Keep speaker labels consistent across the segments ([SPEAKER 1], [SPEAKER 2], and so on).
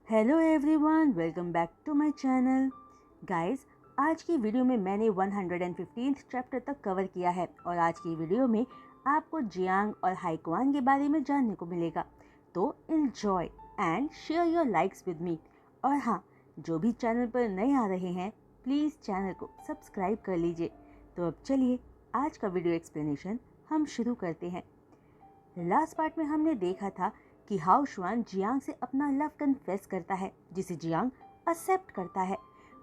[SPEAKER 1] Hello everyone, welcome back to my channel. Guys, आज की video में मैंने 115th चैप्टर तक कवर किया है और आज की वीडियो में आपको जियांग और हाइक्वान के बारे में जानने को मिलेगा। तो enjoy and share your likes with me. और हाँ, जो भी चैनल पर नए आ रहे हैं प्लीज़ चैनल को सब्सक्राइब कर लीजिए। तो अब चलिए आज का वीडियो एक्सप्लेनेशन हम शुरू करते हैं। लास्ट पार्ट में हमने देखा था कि हाओ शुआन जियांग से अपना लव कन्फेस करता है, जिसे जियांग एक्सेप्ट करता है।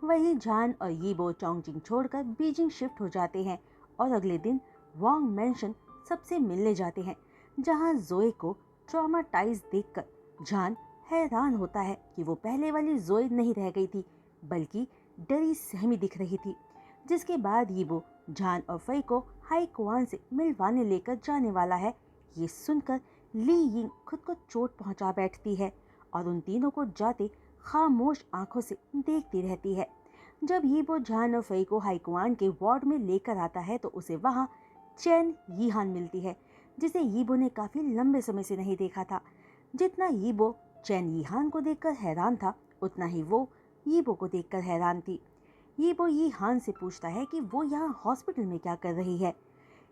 [SPEAKER 1] वहीं जान और यीबो चोंगजिंग छोड़कर बीजिंग शिफ्ट हो जाते हैं और अगले दिन वांग मेंशन सबसे मिलने जाते हैं, जहां जोए को ट्रॉमाटाइज देखकर जान हैरान होता है कि वो पहले वाली जोए नहीं रह गई थी, बल्कि डरी सहमी दिख रही थी। जिसके बाद यीबो जान और फई को हाई कुआन से मिलवाने लेकर जाने वाला है। ये सुनकर ली यिंग खुद को चोट पहुंचा बैठती है और उन तीनों को जाते खामोश आंखों से देखती रहती है। जब यीबो जान और फई को हाइकुआन के वार्ड में लेकर आता है तो उसे वहां चैन यीहान मिलती है, जिसे यीबो ने काफी लंबे समय से नहीं देखा था। जितना यीबो चैन यीहान को देखकर हैरान था, उतना ही वो यीबो को देखकर हैरान थी। यीबो यीहान से पूछता है कि वो यहाँ हॉस्पिटल में क्या कर रही है।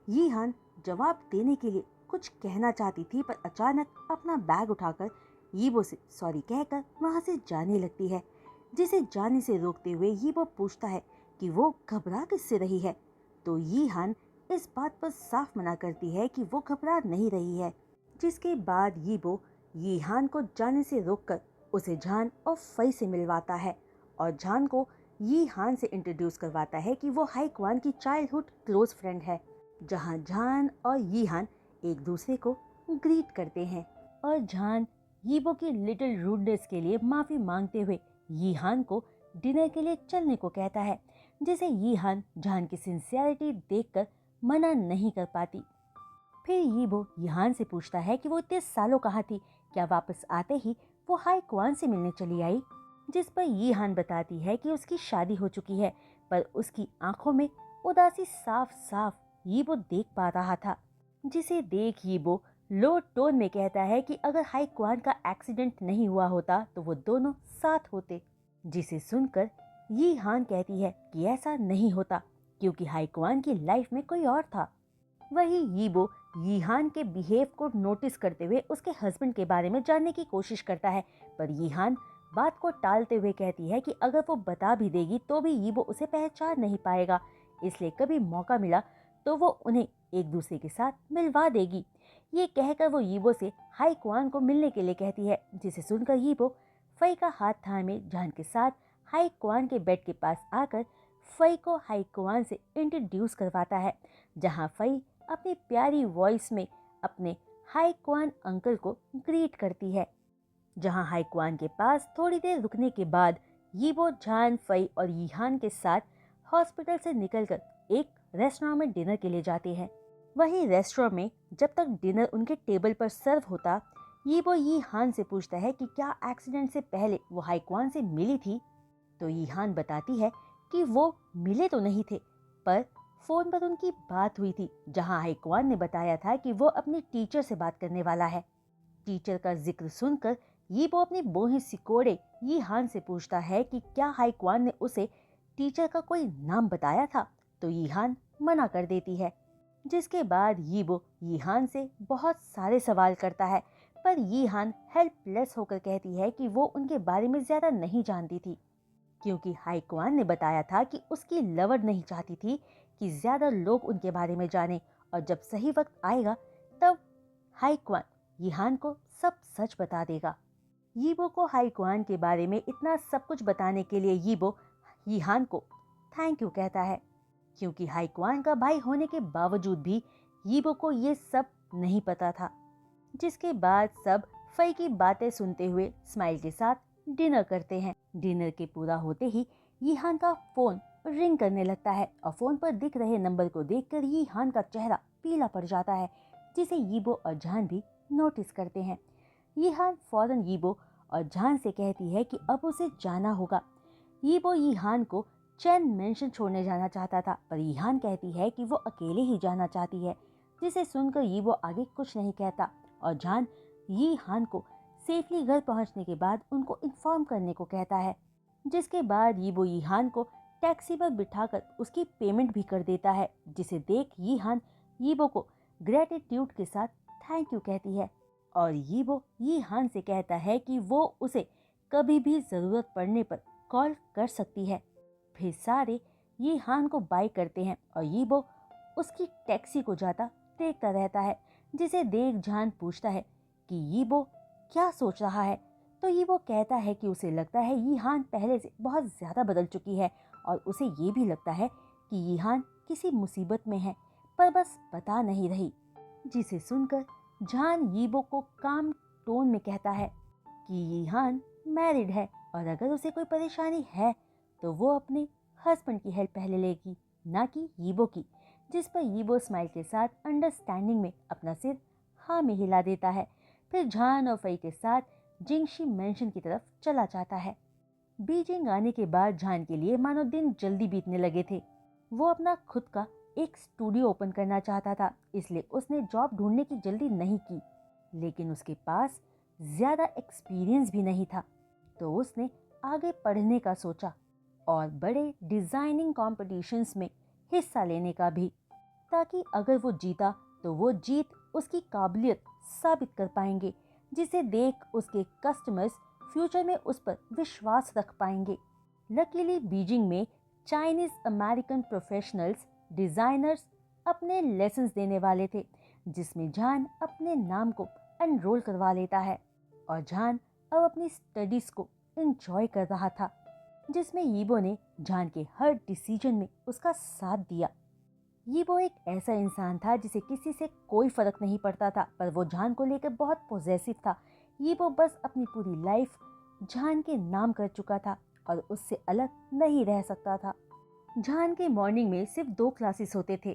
[SPEAKER 1] यीहान जवाब देने के लिए कुछ कहना चाहती थी, पर अचानक अपना बैग उठाकर यीबो से सॉरी कहकर वहां से जाने लगती है, जिसे जाने से रोकते हुए यीबो पूछता है कि वो घबरा किससे रही है। तो यीहान इस बात पर साफ मना करती है कि वो घबरा नहीं रही है। जिसके बाद यीबो यीहान को जाने से रोककर उसे जान और फई से मिलवाता है और जान को यीहान से इंट्रोड्यूस करवाता है कि वो हाइक्वान की चाइल्डहुड क्लोज फ्रेंड है, जहां जान और यीहान एक दूसरे को ग्रीट करते हैं और जान यीबो की लिटिल रूडनेस के लिए माफी मांगते हुए यीहान को डिनर के लिए चलने को कहता है, जिसे यीहान जान की सिंसियरिटी देखकर मना नहीं कर पाती। फिर यीबो यीहान से पूछता है कि वो इतने सालों कहाँ थी, क्या वापस आते ही वो हाई क्वान से मिलने चली आई। जिस पर यीहान बताती है कि उसकी शादी हो चुकी है, पर उसकी आंखों में उदासी साफ साफ यीबो देख पा रहा था। जिसे देख यीबो लो टोन में कहता है कि अगर हाई क्वान का एक्सीडेंट नहीं हुआ होता तो वो दोनों साथ होते। जिसे सुनकर यीहान कहती है कि ऐसा नहीं होता, क्योंकि हाई क्वान की लाइफ में कोई और था। वही यीबो यीहान के बिहेव को नोटिस करते हुए उसके हस्बैंड के बारे में जानने की कोशिश करता है, पर यीहान बात को टालते हुए कहती है कि अगर वो बता भी देगी तो भी यीबो उसे पहचान नहीं पाएगा, इसलिए कभी मौका मिला तो वो उन्हें एक दूसरे के साथ मिलवा देगी। ये कहकर वो यीबो से हाई क्वान को मिलने के लिए कहती है, जिसे सुनकर यीबो फई का हाथ थामे जान के साथ हाई क्वान के बेड के पास आकर फई को हाई क्वान से इंट्रोड्यूस करवाता है, जहां फई अपनी प्यारी वॉइस में अपने हाई क्वान अंकल को ग्रीट करती है। जहां हाई क्वान के पास थोड़ी देर रुकने के बाद यीबो जान फई और यीहान के साथ हॉस्पिटल से निकलकर एक रेस्टोरेंट में डिनर के लिए जाते हैं। वही रेस्टोरेंट में जब तक डिनर उनके टेबल पर सर्व होता, यीबो यीहान से पूछता है कि क्या एक्सीडेंट से पहले वो हाई क्वान से मिली थी। तो यीहान बताती है कि वो मिले तो नहीं थे, पर फोन पर उनकी बात हुई थी, जहां हाइक्वान ने बताया था कि वो अपनी टीचर से बात करने वाला है। टीचर का जिक्र सुनकर यीबो अपनी बोहें सिकोड़े यीहान से पूछता है कि क्या हाइक्वान ने उसे टीचर का कोई नाम बताया था, तो यीहान मना कर देती है। जिसके बाद यीबो यीहान से बहुत सारे सवाल करता है, पर यीहान हेल्पलेस होकर कहती है कि वो उनके बारे में ज्यादा नहीं जानती थी, क्योंकि हाइक्वान ने बताया था कि उसकी लवर नहीं चाहती थी कि ज्यादा लोग उनके बारे में जाने, और जब सही वक्त आएगा तब हाइक्वान यीहान को सब सच बता देगा। यीबो को हाइक्वान के बारे में इतना सब कुछ बताने के लिए यीबो यीहान को थैंक यू कहता है, क्योंकि हाइक्वान का भाई होने के बावजूद भी यीबो को ये सब नहीं पता था। जिसके बाद सब फई की बातें सुनते हुए स्माइल के साथ डिनर करते हैं। डिनर के पूरा होते ही यीहान का फोन रिंग करने लगता है और फोन पर दिख रहे नंबर को देखकर यीहान का चेहरा पीला पड़ जाता है, जिसे यीबो और जान भी नोटिस करते हैं। यीहान फौरन यीबो और जान से कहती है कि अब उसे जाना होगा। यीबो यीहान को चैन मेंशन छोड़ने जाना चाहता था, पर यीहान कहती है कि वो अकेले ही जाना चाहती है, जिसे सुनकर यीबो आगे कुछ नहीं कहता और जान यीहान को सेफली घर पहुंचने के बाद उनको इन्फॉर्म करने को कहता है, जिसके बाद यीबो यीहान को टैक्सी पर बिठाकर उसकी पेमेंट भी कर देता है, जिसे देख यीहान यीबो को ग्रेटिट्यूड के साथ थैंक यू कहती है और यीबो यीहान से कहता है कि वो उसे कभी भी ज़रूरत पड़ने पर कॉल कर सकती है। फिर सारे यीहान को बाय करते हैं और यीबो उसकी टैक्सी को जाता देखता रहता है, जिसे देख जान पूछता है कि यीबो क्या सोच रहा है। तो यीबो कहता है कि उसे लगता है यीहान पहले से बहुत ज़्यादा बदल चुकी है और उसे ये भी लगता है कि यीहान किसी मुसीबत में है पर बस बता नहीं रही, जिसे सुनकर जान यीबो को काम टोन में कहता है कि यीहान मैरिड है और अगर उसे कोई परेशानी है तो वो अपने हस्बैंड की हेल्प पहले लेगी, ना कि यीबो की। जिस पर यीबो स्माइल के साथ अंडरस्टैंडिंग में अपना सिर हाँ में हिला देता है। फिर जान और फई के साथ जिंगशी मेंशन की तरफ चला जाता है। बीजिंग आने के बाद जान के लिए मानो दिन जल्दी बीतने लगे थे। वो अपना खुद का एक स्टूडियो ओपन करना चाहता था, इसलिए उसने जॉब ढूंढने की जल्दी नहीं की, लेकिन उसके पास ज़्यादा एक्सपीरियंस भी नहीं था। तो उसने आगे पढ़ने का सोचा और बड़े डिज़ाइनिंग कॉम्पिटिशन्स में हिस्सा लेने का भी, ताकि अगर वो जीता तो वो जीत उसकी काबिलियत साबित कर पाएंगे, जिसे देख उसके कस्टमर्स फ्यूचर में उस पर विश्वास रख पाएंगे। लकीली बीजिंग में चाइनीज़ अमेरिकन प्रोफेशनल्स डिज़ाइनर्स अपने लेसन्स देने वाले थे, जिसमें जान अपने नाम को एनरोल करवा लेता है और जान अब अपनी स्टडीज़ को एंजॉय कर रहा था, जिसमें यीबो ने जान के हर डिसीजन में उसका साथ दिया। यीबो एक ऐसा इंसान था जिसे किसी से कोई फर्क नहीं पड़ता था, पर वो जान को लेकर बहुत पॉजेसिव था। यीबो बस अपनी पूरी लाइफ जान के नाम कर चुका था और उससे अलग नहीं रह सकता था। जान के मॉर्निंग में सिर्फ 2 क्लासेस होते थे,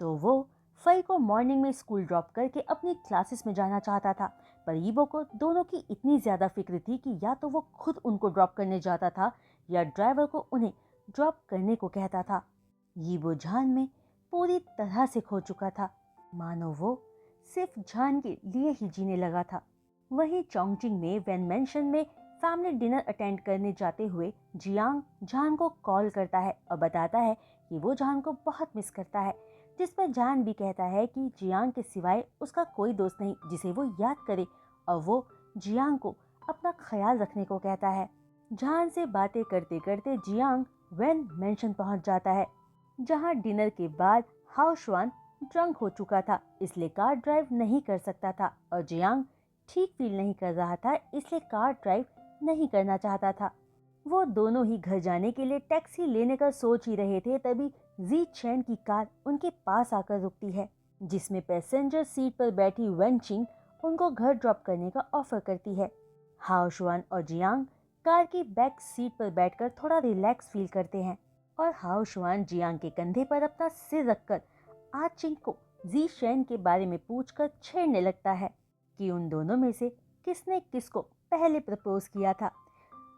[SPEAKER 1] तो वो फई को मॉर्निंग में स्कूल ड्रॉप करके अपनी क्लासेस में जाना चाहता था, पर यीबो को दोनों की इतनी ज़्यादा फिक्र थी कि या तो वो खुद उनको ड्रॉप करने जाता था या ड्राइवर को उन्हें ड्रॉप करने को कहता था। यीबो जान में पूरी तरह से खो चुका था, मानो वो सिर्फ जान के लिए ही जीने लगा था। वहीं चोंगजिंग में वैन मेंशन में फैमिली डिनर अटेंड करने जाते हुए जियांग जान को कॉल करता है और बताता है कि वो जान को बहुत मिस करता है, जिस पर जान भी कहता है कि जियांग के सिवाय उसका कोई दोस्त नहीं जिसे वो याद करे, और वो जियांग को अपना ख्याल रखने को कहता है। जान से बातें करते करते जियांग वैन मेंशन पहुंच जाता है, जहां डिनर के बाद हाओशुआन ड्रंक हो चुका था, इसलिए कार ड्राइव नहीं कर सकता था और जियांग ठीक फील नहीं कर रहा था, इसलिए कार ड्राइव नहीं करना चाहता था। वो दोनों ही घर जाने के लिए टैक्सी लेने का सोच ही रहे थे, तभी जी चैन की कार उनके पास आकर रुकती है, जिसमें पैसेंजर सीट पर बैठी वेनचिंग उनको घर ड्रॉप करने का ऑफर करती है। हाओशुआन और जियांग कार की बैक सीट पर बैठकर थोड़ा रिलैक्स फील करते हैं और हाओशुआन जियांग के कंधे पर अपना सिर रखकर आचिंग को जी चैन के बारे में पूछकर छेड़ने लगता है कि उन दोनों में से किसने किसको पहले प्रपोज किया था,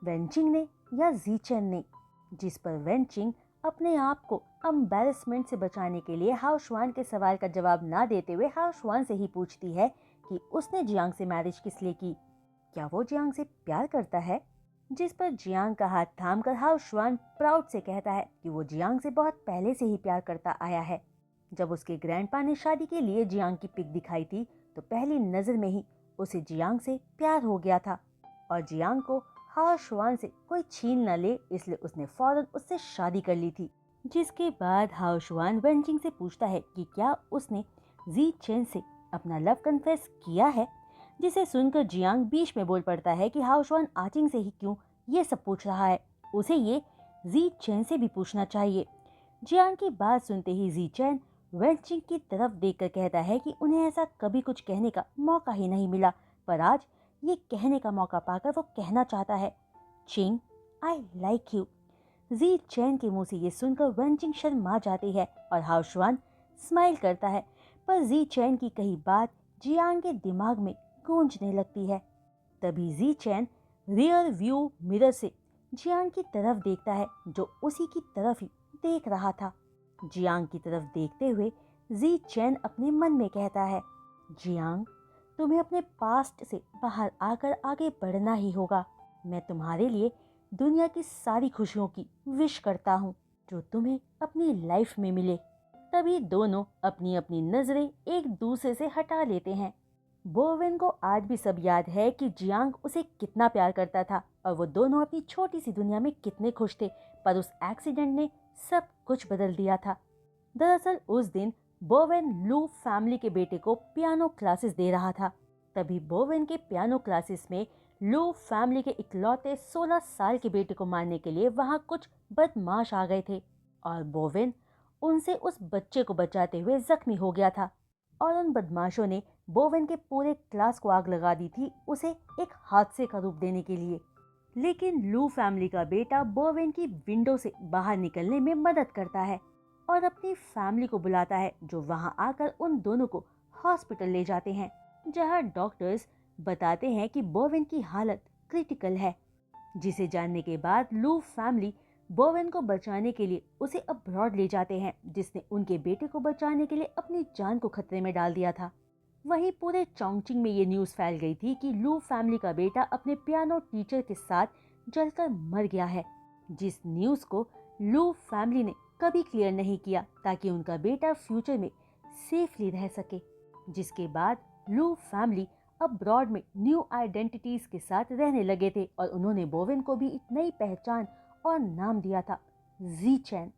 [SPEAKER 1] वेनचिंग ने या जी चैन ने, जिस पर वेनचिंग अपने आप को एम्बैरेसमेंट से बचाने के लिए हाओशुआन के सवाल का जवाब ना देते हुए हाओशुआन से ही पूछती है कि उसने जियांग से मैरिज किस लिए की, क्या वो जियांग से प्यार करता है, जिस पर जियांग का हाथ थामकर हाओशुआन प्राउड से कहता है कि वो जियांग से बहुत पहले से ही प्यार करता आया है। जब उसके ग्रैंडपा ने शादी के लिए जियांग की पिक दिखाई थी तो पहली नज़र में ही उसे जियांग से प्यार हो गया था और जियांग को हाओशुआन से कोई छीन न ले, इसलिए उसने फौरन उससे शादी कर ली थी। जिसके बाद हाओशुआन वेनचिंग से पूछता है कि क्या उसने जी चैन से अपना लव कन्फेस किया है, जिसे सुनकर जियांग बीच में बोल पड़ता है कि हाओशुआन आचिंग से ही क्यों ये सब पूछ रहा है, उसे ये जी चैन से भी पूछना चाहिए। जियांग की बात सुनते ही जी चैन वेनचिंग की तरफ देखकर कहता है कि उन्हें ऐसा कभी कुछ कहने का मौका ही नहीं मिला, पर आज ये कहने का मौका पाकर वो कहना चाहता है, चिंग आई लाइक यू। जी चैन के मुंह से ये सुनकर वेनचिंग शर्मा जाती है और हाओशुआन स्माइल करता है, पर जी चैन की कही बात जियांग के दिमाग में गूंजने लगती है। तभी जी चैन रियर व्यू मिरर से जियांग की तरफ देखता है, जो उसी की तरफ ही देख रहा था। जियांग की तरफ देखते हुए जी चैन अपने मन में कहता है, जियांग तुम्हें अपने पास्ट से बाहर आकर आगे बढ़ना ही होगा। मैं तुम्हारे लिए दुनिया की सारी खुशियों की विश करता हूँ जो तुम्हें अपनी लाइफ में मिले। तभी दोनों अपनी अपनी नजरें एक दूसरे से हटा लेते हैं। बोवेन को आज भी सब याद है कि जियांग उसे कितना प्यार करता था और वो दोनों अपनी छोटी सी दुनिया में कितने खुश थे, पर उस एक्सीडेंट ने सब कुछ बदल दिया था। दरअसल उस दिन बोवेन लू फैमिली के बेटे को पियानो क्लासेस दे रहा था। तभी बोवेन के पियानो क्लासेस में लू फैमिली के इकलौते 16 साल के बेटे को मारने के लिए वहां कुछ बदमाश आ गए थे और बोवेन उनसे उस बच्चे को बचाते हुए जख्मी हो गया था और उन बदमाशों ने बोवेन के पूरे क्लास को आग लगा दी थी, उसे एक हादसे का रूप देने के लिए। लेकिन लू फैमिली का बेटा बोवेन की विंडो से बाहर निकलने में मदद करता है और अपनी फैमिली को बुलाता है, जो वहां आकर उन दोनों को हॉस्पिटल ले जाते हैं, जहां डॉक्टर्स बताते हैं कि बोवेन की हालत क्रिटिकल है। जिसे जानने के बाद लू फैमिली बोवेन को बचाने के लिए उसे अब्रॉड ले जाते हैं, जिसने उनके बेटे को बचाने के लिए अपनी जान को खतरे में डाल दिया था। वहीं पूरे चोंगचिंग में ये न्यूज़ फैल गई थी कि लू फैमिली का बेटा अपने पियानो टीचर के साथ जलकर मर गया है, जिस न्यूज़ को लू फैमिली ने कभी क्लियर नहीं किया ताकि उनका बेटा फ्यूचर में सेफली रह सके। जिसके बाद लू फैमिली अब्रॉड में न्यू आइडेंटिटीज के साथ रहने लगे थे और उन्होंने बोवेन को भी एक नई पहचान और नाम दिया था, ज़ीचेन,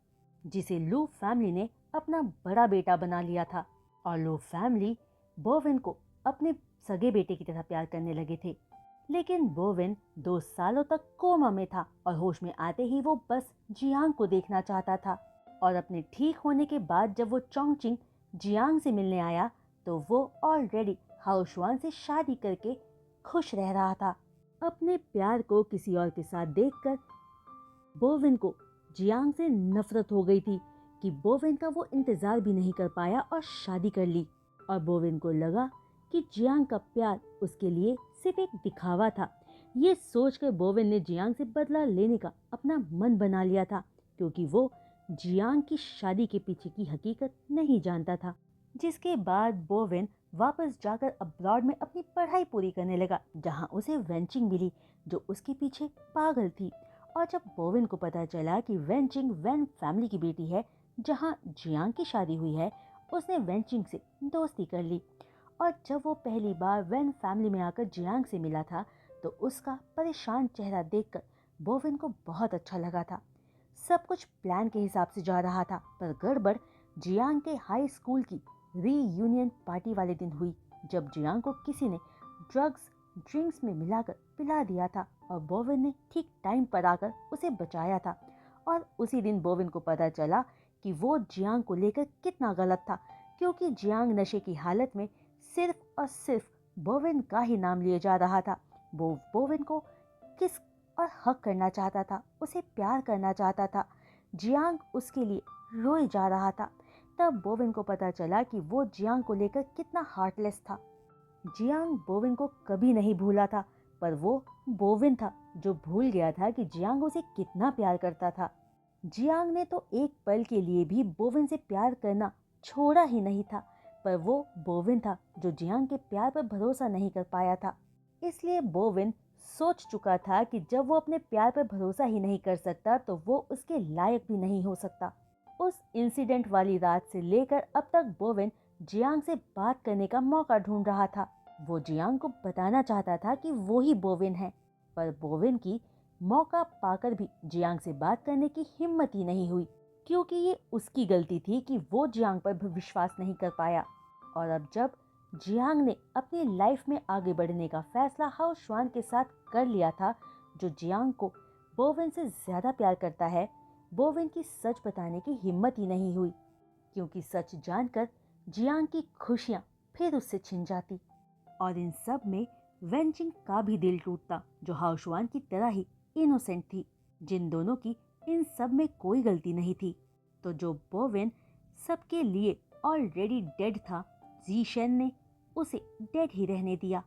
[SPEAKER 1] जिसे लू फैमिली ने अपना बड़ा बेटा बना लिया था। और लू फैमिली बोवेन को अपने सगे बेटे की तरह प्यार करने लगे थे। लेकिन बोवेन 2 सालों तक कोमा में था और होश में आते ही वो बस जियांग को देखना चाहता था। और अपने ठीक होने के बाद जब वो चोंगचिंग जियांग से मिलने आया तो वो ऑलरेडी हाओशुआन से शादी करके खुश रह रहा था। अपने प्यार को किसी और के साथ देखकर बोवेन को जियांग से नफरत हो गई थी कि बोवेन का वो इंतजार भी नहीं कर पाया और शादी कर ली। और बोवेन को लगा कि जियांग का प्यार उसके लिए सिर्फ एक दिखावा था। ये सोचकर बोवेन ने जियांग से बदला लेने का अपना मन बना लिया था, क्योंकि वो जियांग की शादी के पीछे की हकीकत नहीं जानता था। जिसके बाद बोवेन वापस जाकर अब्रॉड में अपनी पढ़ाई पूरी करने लगा, जहां उसे वेंचिंग मिली जो उसके पीछे पागल थी। और जब बोवेन को पता चला कि वेंचिंग वेन फैमिली की बेटी है जहां जियांग की शादी हुई है, उसने वेंचिंग से दोस्ती कर ली। और जब वो पहली बार वेन फैमिली में आकर जियांग से मिला था तो उसका परेशान चेहरा देखकर बोवेन को बहुत अच्छा लगा था। सब कुछ प्लान के हिसाब से जा रहा था, पर गड़बड़ जियांग के हाई स्कूल की रीयूनियन पार्टी वाले दिन हुई, जब जियांग को किसी ने ड्रग्स ड्रिंक्स में मिलाकर पिला दिया था और बोवेन ने ठीक टाइम पर आकर उसे बचाया था। और उसी दिन बोवेन को पता चला कि वो जियांग को लेकर कितना गलत था, क्योंकि जियांग नशे की हालत में सिर्फ और सिर्फ बोवेन का ही नाम लिए जा रहा था। वो बोवेन को किस और हक करना चाहता था, उसे प्यार करना चाहता था। जियांग उसके लिए रोए जा रहा था। तब बोवेन को पता चला कि वो जियांग को लेकर कितना हार्टलेस था। जियांग बोवेन को कभी नहीं भूला था, पर वो बोवेन था जो भूल गया था कि जियांग उसे कितना प्यार करता था। जियांग ने तो एक पल के लिए भी बोवेन से प्यार करना छोड़ा ही नहीं था, पर वो बोवेन था जो जियांग के प्यार पर भरोसा नहीं कर पाया था। इसलिए बोवेन सोच चुका था कि जब वो अपने प्यार पर भरोसा ही नहीं कर सकता तो वो उसके लायक भी नहीं हो सकता। उस इंसिडेंट वाली रात से लेकर अब तक बोवेन जियांग से बात करने का मौका ढूंढ रहा था। वो जियांग को बताना चाहता था कि वो ही बोवेन है, पर बोवेन की मौका पाकर भी जियांग से बात करने की हिम्मत ही नहीं हुई, क्योंकि ये उसकी गलती थी कि वो जियांग पर भी विश्वास नहीं कर पाया। और अब जब जियांग ने अपनी लाइफ में आगे बढ़ने का फैसला हाओशुआन के साथ कर लिया था, जो जियांग को बोवेन से ज्यादा प्यार करता है, बोवेन की सच बताने की हिम्मत ही नहीं हुई, क्योंकि सच जानकर जियांग की खुशियां फिर उससे छिन जाती। और इन सब में वेंचिंग का भी दिल टूटता, जो हाओशुआन की तरह ही इनोसेंट थी, जिन दोनों की इन सब में कोई गलती नहीं थी। तो जो बोवेन सबके लिए ऑलरेडी डेड था, ज़ीशेन ने उसे डेड ही रहने दिया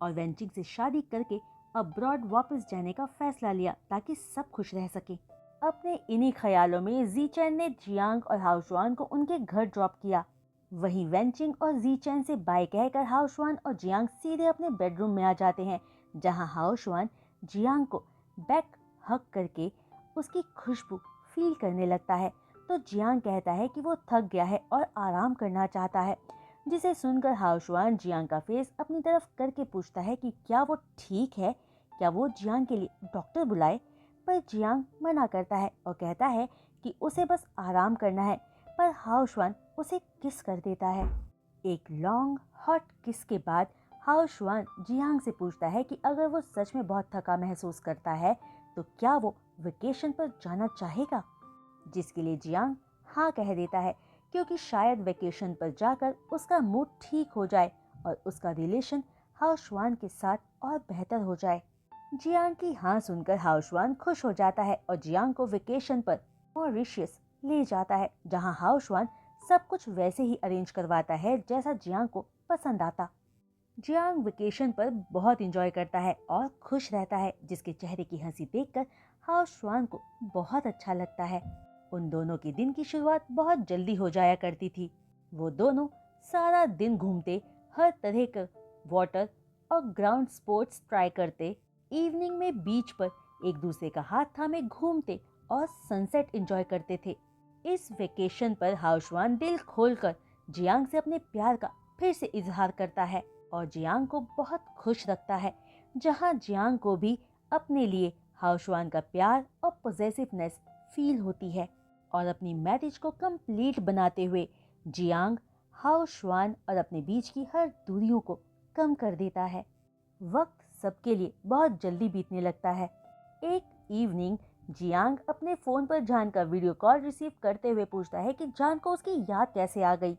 [SPEAKER 1] और वेंचिंग से शादी करके अब्रॉड वापस जाने का फैसला लिया ताकि सब खुश रह सके। अपने इन्हीं ख्यालों में ज़ीचेन ने जियांग और हाओशुआन को उनके घर ड्रॉप किया। वहीं वेंचिंग और जीचैन से बाय कहकर हाओशुआन और जियांग सीधे अपने बेडरूम में आ जाते हैं, जहां हाओशुआन जियांग को बैक हक करके उसकी खुशबू फील करने लगता है। तो जियांग कहता है कि वो थक गया है और आराम करना चाहता है, जिसे सुनकर हाओशुआन जियांग का फेस अपनी तरफ करके पूछता है कि क्या वो ठीक है, क्या वो जियांग के लिए डॉक्टर बुलाए। पर जियांग मना करता है और कहता है कि उसे बस आराम करना है। पर हाओशुआन उसे किस कर देता है। एक लॉन्ग हॉट किस के बाद हाओशुआन जियांग से पूछता है कि अगर वो सच में बहुत थका महसूस करता है तो क्या वो वेकेशन पर जाना चाहेगा, जिसके लिए जियांग हाँ कह देता है, क्योंकि शायद वेकेशन पर जाकर उसका मूड ठीक हो जाए और उसका रिलेशन हाओशुआन के साथ और बेहतर हो जाए। जियांग की हाँ सुनकर हाओशुआन खुश हो जाता है और जियांग को वेकेशन पर मॉरिशस ले जाता है, जहां हाओशुआन सब कुछ वैसे ही अरेंज करवाता है जैसा जियांग को पसंद आता। जियांग वेकेशन पर बहुत एंजॉय करता है और खुश रहता है, जिसके चेहरे की हंसी देखकर हाओशुआन को बहुत अच्छा लगता है। उन दोनों के दिन की शुरुआत बहुत जल्दी हो जाया करती थी। वो दोनों सारा दिन घूमते, हर तरह के वाटर और ग्राउंड स्पोर्ट्स ट्राई करते, इवनिंग में बीच पर एक दूसरे का हाथ थामे घूमते और सनसेट एंजॉय करते थे। इस वेकेशन पर हाओशुआन दिल खोलकर जियांग से अपने प्यार का फिर से इजहार करता है और जियांग को बहुत खुश रखता है, जहां जियांग को भी अपने लिए हाओशुआन का प्यार और पॉजेसिवनेस फील होती है। और अपनी मैरिज को कंप्लीट बनाते हुए जियांग हाओशुआन और अपने बीच की हर दूरियों को कम कर देता है। वक्त सबके लिए बहुत जल्दी बीतने लगता है। एक इवनिंग जियांग अपने फोन पर जान का वीडियो कॉल रिसीव करते हुए पूछता है कि जान को उसकी याद कैसे आ गई।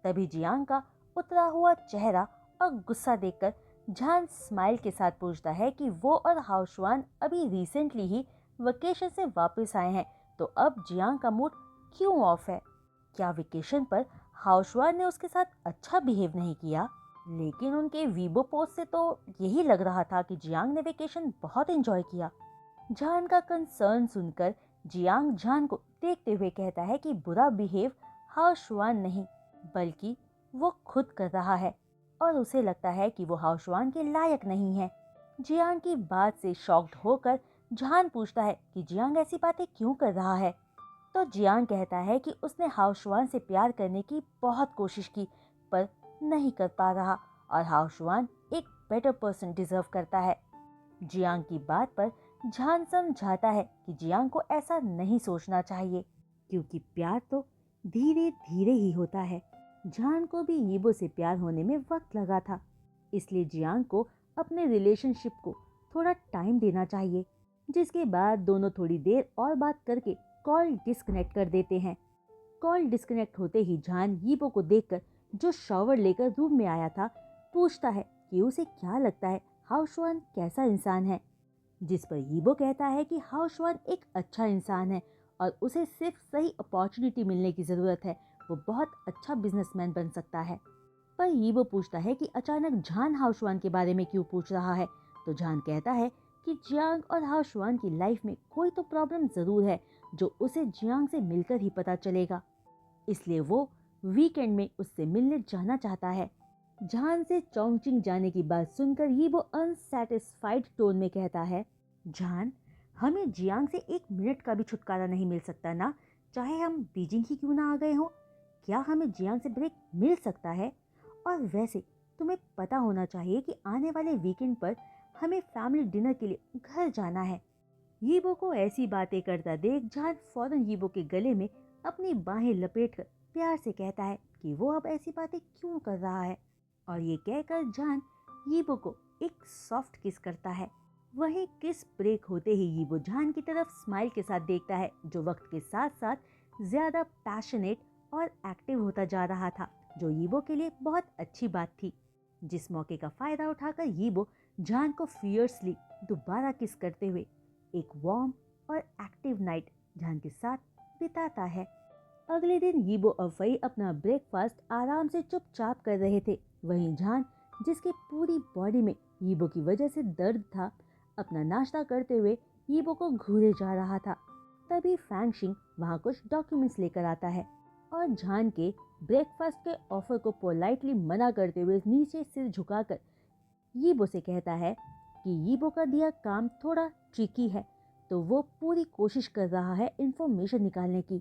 [SPEAKER 1] तभी जियांग का उतरा हुआ चेहरा और गुस्सा देखकर जान स्माइल के साथ पूछता है कि वो और हाओशुआन अभी रिसेंटली ही वेकेशन से वापस आए हैं, तो अब जियांग का मूड क्यों ऑफ है। क्या वेकेशन पर हाओशुआन ने उसके साथ अच्छा बिहेव नहीं किया? लेकिन उनके वीबो पोस्ट से तो यही लग रहा था कि जियांग ने वेकेशन बहुत एंजॉय किया। जान का कंसर्न सुनकर जियांग जान को देखते हुए कहता है कि बुरा बिहेव हाओशुआन नहीं, बल्कि वो खुद कर रहा है और उसे लगता है कि वो हाओशुआन के लायक नहीं है। जियांग की बात से शॉक्ड होकर जान पूछता है कि जियांग ऐसी बातें क्यों कर रहा है। तो जियांग कहता है कि उसने हाओशुआन से प्यार करने की बहुत कोशिश की, पर नहीं कर पा रहा और हाओशुआन एक बेटर पर्सन डिजर्व करता है। जियांग की बात पर जान समझाता है कि जियांग को ऐसा नहीं सोचना चाहिए, क्योंकि प्यार तो धीरे धीरे ही होता है। जान को भी यीबो से प्यार होने में वक्त लगा था, इसलिए जियांग को अपने रिलेशनशिप को थोड़ा टाइम देना चाहिए। जिसके बाद दोनों थोड़ी देर और बात करके कॉल डिस्कनेक्ट कर देते हैं। कॉल डिस्कनेक्ट होते ही जान यीबो को देखकर, जो शॉवर लेकर रूम में आया था, पूछता है कि उसे क्या लगता है हाओशुआन कैसा इंसान है। जिस पर यीबो कहता है कि हाओशुआन एक अच्छा इंसान है और उसे सिर्फ सही अपॉर्चुनिटी मिलने की ज़रूरत है, वो बहुत अच्छा बिजनेसमैन बन सकता है। पर यीबो पूछता है कि अचानक जान हाओशुआन के बारे में क्यों पूछ रहा है। तो जान कहता है कि जियांग और हाओशुआन की लाइफ में कोई तो प्रॉब्लम ज़रूर है, जो उसे जियांग से मिलकर ही पता चलेगा, इसलिए वो वीकेंड में उससे मिलने जाना चाहता है। जान से चोंगचिंग जाने की बात सुनकर यीबो अनसैटिस्फाइड टोन में कहता है, जान, हमें जियांग से एक मिनट का भी छुटकारा नहीं मिल सकता ना, चाहे हम बीजिंग ही क्यों ना आ गए हों। क्या हमें जियांग से ब्रेक मिल सकता है? और वैसे तुम्हें पता होना चाहिए कि आने वाले वीकेंड पर हमें फैमिली डिनर के लिए घर जाना है। यीबो को ऐसी बातें करता देख जान फौरन यीबो के गले में अपनी बाहें लपेटकर प्यार से कहता है कि वो अब ऐसी बातें क्यों कर रहा है, और ये कहकर जान यीबो को एक सॉफ्ट किस करता है। वहीं किस ब्रेक होते ही यीबो जान की तरफ स्माइल के साथ देखता है, जो वक्त के साथ साथ ज्यादा पैशनेट और एक्टिव होता जा रहा था, जो यीबो के लिए बहुत अच्छी बात थी। जिस मौके का फायदा उठाकर यीबो जान को फियर्सली दोबारा किस करते हुए एक वार्म और एक्टिव नाइट जान के साथ बिताता है। अगले दिन यीबो और फई अपना ब्रेकफास्ट आराम से चुपचाप कर रहे थे। वहीं जान, जिसके पूरी बॉडी में यीबो की वजह से दर्द था, अपना नाश्ता करते हुए यीबो को घूरे जा रहा था। तभी फैंगशिंग वहाँ कुछ डॉक्यूमेंट्स लेकर आता है और जान के ब्रेकफास्ट के ऑफर को पोलाइटली मना करते हुए नीचे सिर झुकाकर यीबो से कहता है कि यीबो का दिया काम थोड़ा ट्रिकी है, तो वो पूरी कोशिश कर रहा है इंफॉर्मेशन निकालने की।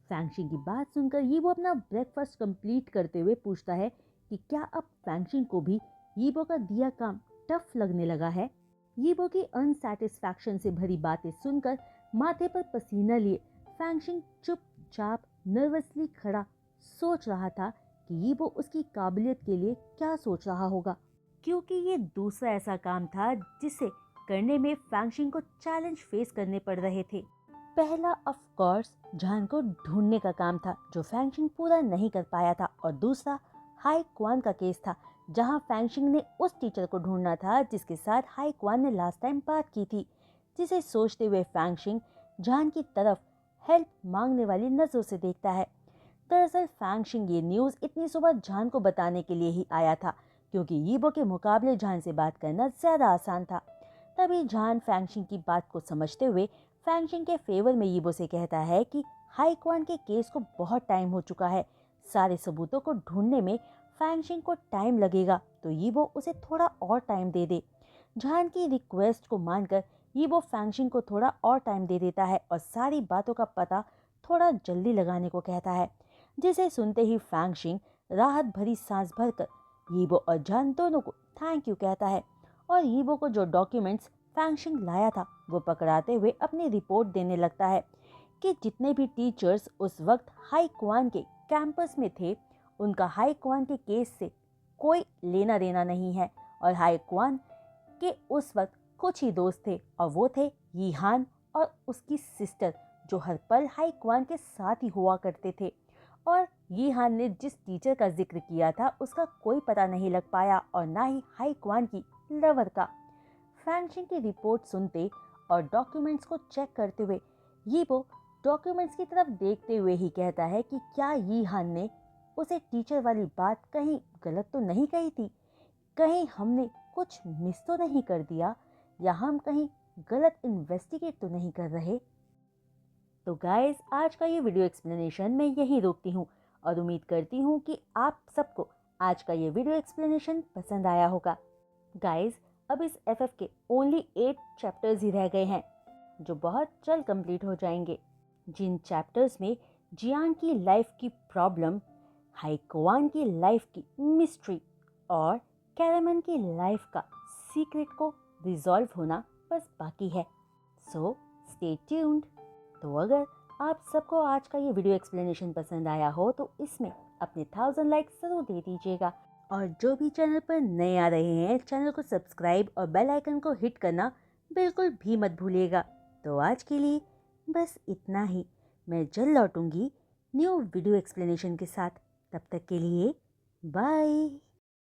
[SPEAKER 1] फैंगशिंग की बात सुनकर यीबो अपना ब्रेकफास्ट कंप्लीट करते हुए पूछता है कि क्या अब फैंगशिंग को भी यीबो का दिया काम टफ लगने लगा है। यीबो की अनसैटिस्फैक्शन से भरी बातें सुनकर माथे पर पसीना लिए फैंगशिंग चुपचाप नर्वसली खड़ा सोच रहा था कि यीबो उसकी काबिलियत के लिए क्या सोच रहा होगा, क्योंकि ये दूसरा ऐसा काम था जिसे करने में फैंगशिंग को चैलेंज फेस करने पड़ रहे थे। पहला ऑफ कोर्स जान को ढूंढने का काम था जो फैंगशिंग पूरा नहीं कर पाया था, और दूसरा हाई क्वान का केस था जहां फैंगशिंग ने उस टीचर को ढूंढना था जिसके साथ हाई क्वान ने लास्ट टाइम बात की थी, जिसे सोचते हुए फैंगशिंग जान की तरफ हेल्प मांगने वाली नजरों से देखता है। दरअसल फैंगशिंग ये न्यूज़ इतनी सुबह जान को बताने के लिए ही आया था, क्योंकि यीबो के मुकाबले जान से बात करना ज़्यादा आसान था। तभी जान फैंगशिंग की बात को समझते हुए फैंगशिंग के फेवर में यीबो से कहता है कि हाई क्वान के केस को बहुत टाइम हो चुका है, सारे सबूतों को ढूंढने में फैंगशिंग को टाइम लगेगा, तो यीबो उसे थोड़ा और टाइम दे दे। जान की रिक्वेस्ट को मानकर यीबो फैंगशिंग को थोड़ा और टाइम दे देता है और सारी बातों का पता थोड़ा जल्दी लगाने को कहता है, जिसे सुनते ही फैंगशिंग राहत भरी सांस भरकर यीबो और जान दोनों को थैंक यू कहता है और यीबो को जो डॉक्यूमेंट्स फैंगशिंग लाया था वो पकड़ाते हुए अपनी रिपोर्ट देने लगता है कि जितने भी टीचर्स उस वक्त हाई क्वान के कैंपस में थे उनका हाई क्वान के केस से कोई लेना देना नहीं है, और हाई क्वान के उस वक्त कुछ ही दोस्त थे और वो थे यीहान और उसकी सिस्टर, जो हर पल हाई क्वान के साथ ही हुआ करते थे। और यीहान ने जिस टीचर का जिक्र किया था उसका कोई पता नहीं लग पाया और ना ही हाई क्वान की लवर का। फैंगशिंग की रिपोर्ट सुनते और डॉक्यूमेंट्स को चेक करते हुए यीबो डॉक्यूमेंट्स की तरफ देखते हुए ही कहता है कि क्या यीहान ने उसे टीचर वाली बात कहीं गलत तो नहीं कही थी, कहीं हमने कुछ मिस तो नहीं कर दिया, या हम कहीं गलत इन्वेस्टिगेट तो नहीं कर रहे। तो गाइस आज का ये वीडियो एक्सप्लेनेशन मैं यहीं रोकती हूँ और उम्मीद करती हूँ कि आप सबको आज का ये वीडियो एक्सप्लेनेशन पसंद आया होगा। गाइस अब इस एफएफ के ओनली 8 चैप्टर्स ही रह गए हैं जो बहुत जल्द कंप्लीट हो जाएंगे, जिन चैप्टर्स में जियांग की लाइफ की प्रॉब्लम, हाई क्वान की लाइफ की मिस्ट्री और कैरामन की लाइफ का सीक्रेट को रिजॉल्व होना बस बाकी है। So stay tuned. तो अगर आप सबको आज का ये वीडियो एक्सप्लेनेशन पसंद आया हो तो इसमें अपने 1000 लाइक्स जरूर दे दीजिएगा, और जो भी चैनल पर नए आ रहे हैं चैनल को सब्सक्राइब और बेल आइकन को हिट करना बिल्कुल भी मत भूलिएगा। तो आज के लिए बस इतना ही, मैं जल्द लौटूंगी न्यू वीडियो एक्सप्लेनेशन के साथ। तब तक के लिए बाय।